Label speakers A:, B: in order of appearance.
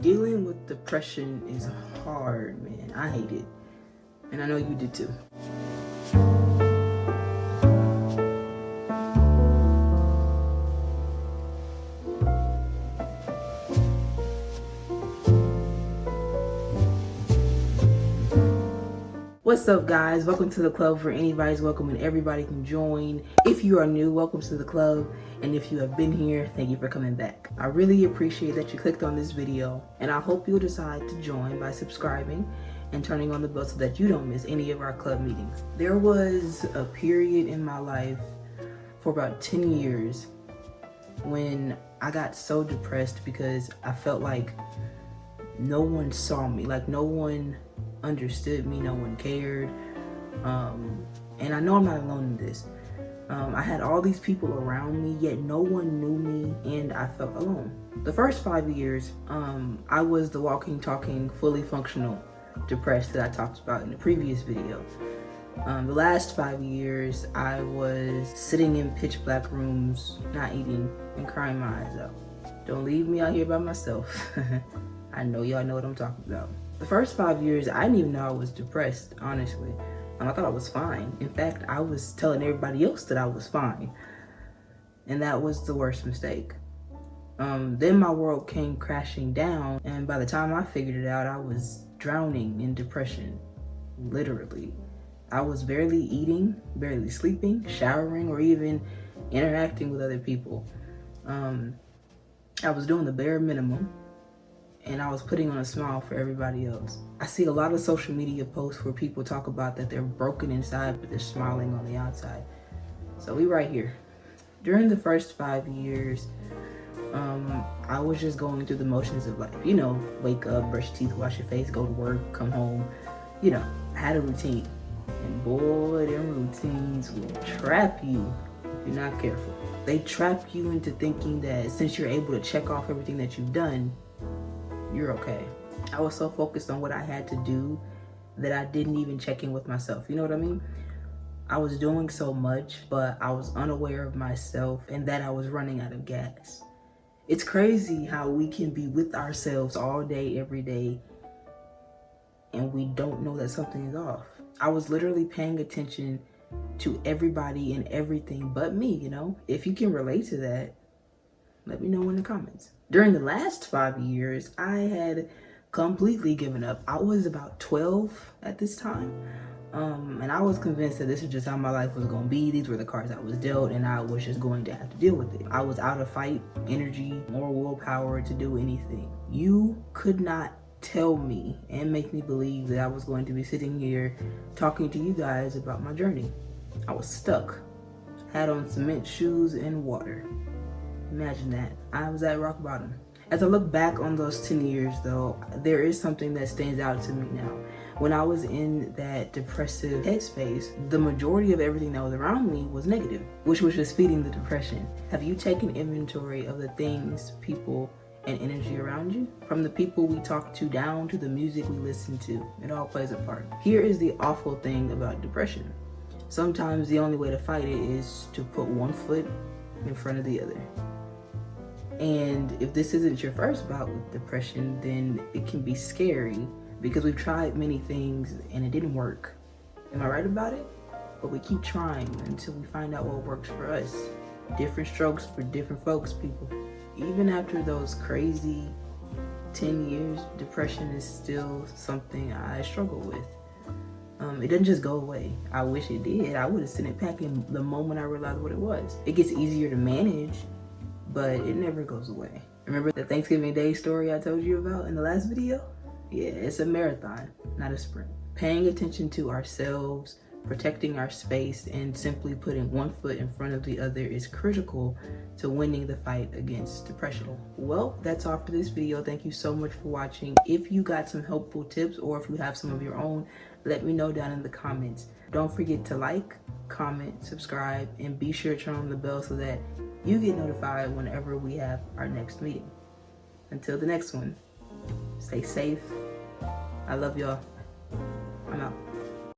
A: Dealing with depression is hard, man. I hate it. And I know you did too. What's up, guys? Welcome to the club where anybody's welcome and everybody can join. If you are new, welcome to the club. And if you have been here, thank you for coming back. I really appreciate that you clicked on this video, and I hope you'll decide to join by subscribing and turning on the bell so that you don't miss any of our club meetings. There was a period in my life for about 10 years when I got so depressed because I felt like no one saw me, like no one understood me, no one cared. And I know I'm not alone in this. I had all these people around me, yet no one knew me, and I felt alone. The first 5 years, I was the walking, talking, fully functional depressed that I talked about in the previous video. The last 5 years, I was sitting in pitch black rooms, not eating, and crying my eyes out. Don't leave me out here by myself. I know y'all know what I'm talking about. The first 5 years, I didn't even know I was depressed, honestly. I thought I was fine. In fact, I was telling everybody else that I was fine. And that was the worst mistake. Then my world came crashing down, and by the time I figured it out, I was drowning in depression, literally. I was barely eating, barely sleeping, showering, or even interacting with other people. I was doing the bare minimum, and I was putting on a smile for everybody else. I see a lot of social media posts where people talk about that they're broken inside, but they're smiling on the outside. So we right here. During the first 5 years, I was just going through the motions of life. You know, wake up, brush your teeth, wash your face, go to work, come home. You know, I had a routine. And boy, them routines will trap you if you're not careful. They trap you into thinking that since you're able to check off everything that you've done, you're okay. I was so focused on what I had to do that I didn't even check in with myself. You know what I mean? I was doing so much, but I was unaware of myself and that I was running out of gas. It's crazy how we can be with ourselves all day, every day, and we don't know that something is off. I was literally paying attention to everybody and everything but me, you know? If you can relate to that, let me know in the comments. During the last 5 years, I had completely given up. I was about 12 at this time. And I was convinced that this is just how my life was gonna be. These were the cards I was dealt, and I was just going to have to deal with it. I was out of fight, energy, or willpower to do anything. You could not tell me and make me believe that I was going to be sitting here talking to you guys about my journey. I was stuck. Had on cement shoes and water. Imagine that. I was at rock bottom. As I look back on those 10 years though, there is something that stands out to me now. When I was in that depressive headspace, the majority of everything that was around me was negative, which was just feeding the depression. Have you taken inventory of the things, people, and energy around you? From the people we talk to down to the music we listen to, it all plays a part. Here is the awful thing about depression. Sometimes the only way to fight it is to put one foot in front of the other. And if this isn't your first bout with depression, then it can be scary because we've tried many things and it didn't work. Am I right about it? But we keep trying until we find out what works for us. Different strokes for different folks, people. Even after those crazy 10 years, depression is still something I struggle with. It doesn't just go away. I wish it did. I would have sent it packing the moment I realized what it was. It gets easier to manage, but it never goes away. Remember the Thanksgiving Day story I told you about in the last video? Yeah, it's a marathon, not a sprint. Paying attention to ourselves, protecting our space, and simply putting one foot in front of the other is critical to winning the fight against depression. Well, that's all for this video. Thank you so much for watching. If you got some helpful tips or if you have some of your own, let me know down in the comments. Don't forget to like, comment, subscribe, and be sure to turn on the bell so that you get notified whenever we have our next meeting. Until the next one, stay safe. I love y'all. I'm out.